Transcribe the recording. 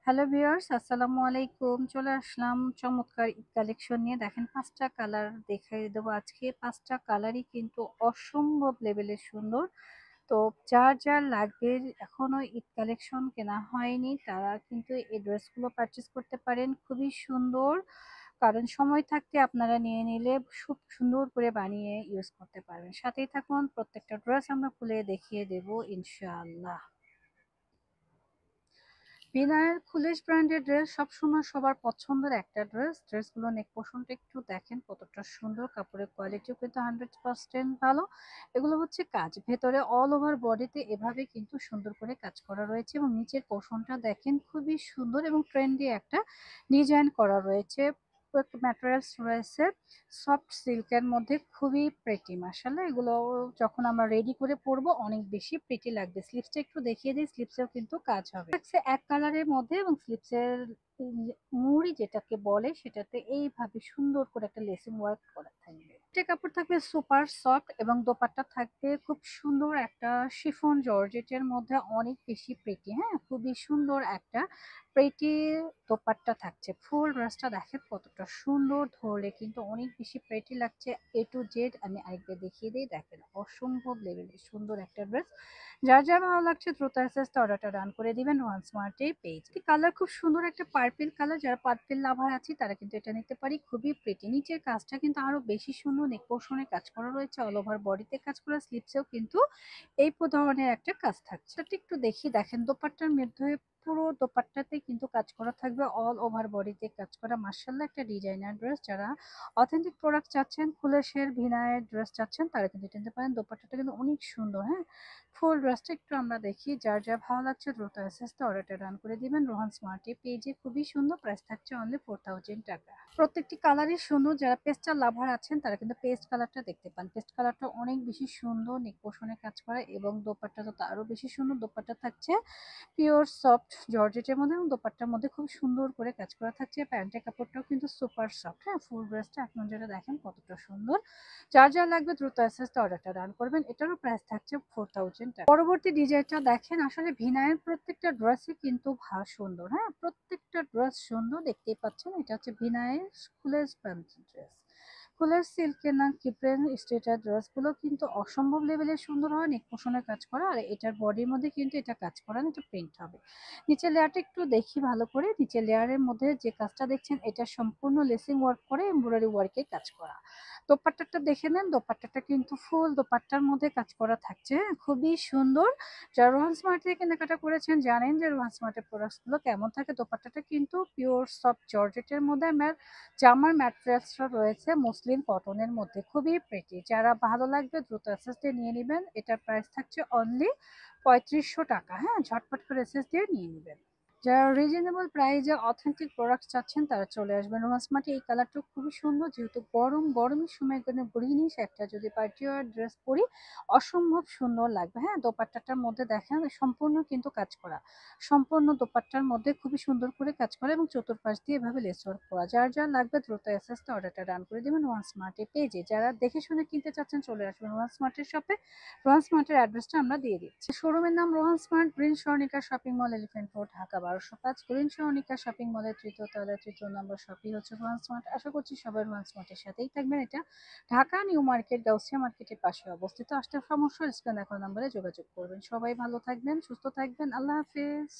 Hello viewers, আসসালামু আলাইকুম। চলে আসলাম চমৎকার ঈদ কালেকশন নিয়ে। দেখেন ৫টা কালার দেখাই দেবো আজকে। ৫টা কালারই কিন্তু অসম্ভব লেভেলের সুন্দর। তো যার লাগবে, এখনো ঈদ কালেকশন কেনা হয়নি, তারা কিন্তু এই ড্রেসগুলো পারচেজ করতে পারেন। খুবই সুন্দর, কারণ সময় থাকতে আপনারা নিয়ে নিলে খুব সুন্দর করে বানিয়ে ইউজ করতে পারবেন। সাথেই থাকুন, প্রত্যেকটা ড্রেস আমরা খুলে দেখিয়ে দেব ইনশাআল্লাহ। বিনায়ের খুলিশ ব্র্যান্ডের ড্রেস সবসময় সবার পছন্দের একটা ড্রেসগুলো নেক পোর্শনটা একটু দেখেন কতটা সুন্দর, কাপড়ের কোয়ালিটিও কিন্তু 100% ভালো। এগুলো হচ্ছে কাজ ভেতরে অল ওভার বডিতে এভাবে কিন্তু সুন্দর করে কাজ করা রয়েছে, এবং নিচের পোর্শনটা দেখেন খুবই সুন্দর এবং ট্রেন্ডি একটা ডিজাইন করা রয়েছে। ম্যাটেরিয়ালস রয়েছে সফট সিল্কের মধ্যে, খুবই প্রেটি। মাশাআল্লাহ, এগুলো যখন আমরা রেডি করে পরবো অনেক বেশি প্রেটি লাগবে। স্লিভসটা একটু দেখিয়ে দিই, স্লিভসেও কিন্তু কাজ হবে। থাকছে এক কালারের মধ্যে, এবং স্লিভসের মুড়ি যেটাকে বলে সেটাতে এইভাবে সুন্দর করে একটা লেসিং ওয়ার্ক করা থাকবে। এটা কাপড় থাকবে সুপার সফট, এবং দোপাট্টা থাকবে খুব সুন্দর একটা শিফন জর্জেটের মধ্যে, অনেক বেশি প্রেটি। হ্যাঁ, খুবই সুন্দর একটা প্রেটি দোপাট্টা থাকছে। ফুল ড্রেসটা দেখেন কতটা সুন্দর, ধরলে কিন্তু অনেক বেশি প্রেটি লাগছে। এ টু জেড আমি আরেকবার দেখিয়ে দিই, দেখেন অসম্ভব লেভেলের সুন্দর একটা ড্রেস। যার ভালো লাগছে দ্রুত এসএসটা অর্ডারটা রান করে দিবেন ওয়ান স্মার্টে পেজ। কালার খুব সুন্দর একটা পার্পল কালার, যারা পার্পল লাভার আছে তারা কিন্তু এটা নিতে পারি। খুবই প্রিটি, নিচের কাজটা কিন্তু আরো বেশি সুন্দর, নেক পোর্শনে কাজ করা রয়েছে, অল ওভার বডিতে কাজ করা, স্লিপসেও কিন্তু এই ধরনের একটা কাজ থাকছে। এটা একটু দেখি, দেখেন দোপাট্টার মধ্যে পুরো দোপাট্টাতে কিন্তু কাজ করা থাকবে, অল ওভার বডিতে কাজ করা। মার্শাল্লাহ, একটা ডিজাইনার ড্রেস। যারা অথেন্টিক প্রোডাক্ট চাচ্ছেন, কুলেশের ভিনায়ের ড্রেস চাচ্ছেন, তারা কিন্তু এটা নিতে পারেন। দোপাট্টাটা কিন্তু অনেক সুন্দর। হ্যাঁ, ফুল ড্রেসটা একটু আমরা দেখি, যার ভালো লাগছে দ্রুত এসএসটা অর্ডারটা রান করে দিবেন রোহান স্মার্টি পেজে। খুবই সুন্দর, প্রাইস থাকছে অনলি 4000 টাকা। প্রত্যেকটি কালারই সুন্দর, যারা পেস্টাল লাভার আছেন তারা কিন্তু পেস্ট কালারটা দেখতে পান। পেস্ট কালারটা অনেক বেশি সুন্দর, নেক পোর্শনে কাজ করা, এবং দোপাট্টাটা তো আরো বেশি সুন্দর। দোপাট্টা থাকছে পিওর সফট জর্জেটের মধ্যে, এবং দোপাট্টার মধ্যে খুব সুন্দর করে কাজ করা থাকছে। প্যান্টের কাপড়টাও কিন্তু সুপার সফট। হ্যাঁ, ফুল ড্রেসটা এখন যেটা দেখেন কতটা সুন্দর। যার লাগবে দ্রুত এসএসটা অর্ডারটা রান করবেন। এটারও প্রাইস থাকছে 4000 টাকা। পরবর্তী ডিজাইনটা দেখেন, আসলে ভিনায়ের প্রত্যেকটা ড্রেসই কিন্তু সুন্দর। হ্যাঁ, প্রত্যেকটা ড্রেস সুন্দর, দেখতেই পাচ্ছেন। এটা হচ্ছে ভিনায়ের স্কুলের প্যান্ট ড্রেস। ফুলের সিল্কের না কিপ্রেন স্ট্রেটার ড্রেসগুলো কিন্তু অসম্ভব লেভেলের সুন্দর হয়, নেক পোষণের কাজ করা, আর এটার বডির মধ্যে কিন্তু এটা কাজ করা না, এটা প্রিন্ট হবে। নিচের লেয়ারটা একটু দেখি ভালো করে। নিচের লেয়ারের মধ্যে যে কাজটা দেখছেন, এটা সম্পূর্ণ লেসিং ওয়ার্ক করে এমব্রয়ডারি ওয়ার্কে কাজ করা। দোপাট্টাটা দেখে নেন, দোপাট্টাটা কিন্তু ফুল দোপাট্টার মধ্যে কাজ করা থাকছে। হ্যাঁ, খুবই সুন্দর। যারা রোহান স্মার্ট থেকে কেনাকাটা করেছেন জানেন যে রোহান স্মার্টের প্রোডাক্টসগুলো কেমন থাকে। দোপাট্টাটা কিন্তু পিওর সফট জর্জেটের মধ্যে, জামার ম্যাটেরিয়ালসটা রয়েছে মসলিন কটনের মধ্যে, খুবই প্রেটি। যারা ভালো লাগবে দ্রুত এসএস দিয়ে নিয়ে নেবেন। এটার প্রাইস থাকছে অনলি 3500 টাকা। হ্যাঁ, ঝটপট করে এসএস দিয়ে নিয়ে নেবেন। যারা রিজনেবল প্রাইসে অথেন্টিক প্রোডাক্ট চাচ্ছেন তারা চলে আসবেন রোমান্স মার্টে। এই কালারটা খুবই সুন্দর, যেহেতু গরমের সময় এখানে গ্রিনিশ একটা যদি পার্টি ওয়ার ড্রেস পরি অসম্ভব সুন্দর লাগবে। হ্যাঁ, দোপাট্টাটার মধ্যে দেখেন সম্পূর্ণ কিন্তু কাজ করা, সম্পূর্ণ দোপাট্টার মধ্যে খুবই সুন্দর করে কাজ করা, এবং চতুর্পাশ দিয়ে এভাবে লেস ওয়ার্ক করা। যার লাগবে দ্রুত এসএসটা অর্ডারটা রান করে দেবেন ওয়ান স্মার্টে পেজে। যারা দেখে শুনে কিনতে চাচ্ছেন চলে আসবেন ওয়ান স্মার্টের শপে। রোহান স্মার্টের অ্যাড্রেসটা আমরা দিয়ে দিচ্ছি। শোরুমের নাম Rohan smart, green Swarnika shopping mall, elephant road, Dhaka 1205। Green Swarnika shopping মলের 3য় তলায় 3য় নম্বর শপই হচ্ছে রোহান স্মার্ট। আশা করছি সবাই রোহান স্মার্টের সাথেই থাকবেন। এটা ঢাকা নিউ মার্কেট, গাউসিয়া মার্কেটের পাশে অবস্থিত। আসতে সমস্যা স্ক্রিনে দেখানো নম্বরে যোগাযোগ করবেন। সবাই ভালো থাকবেন, সুস্থ থাকবেন। আল্লাহ হাফেজ।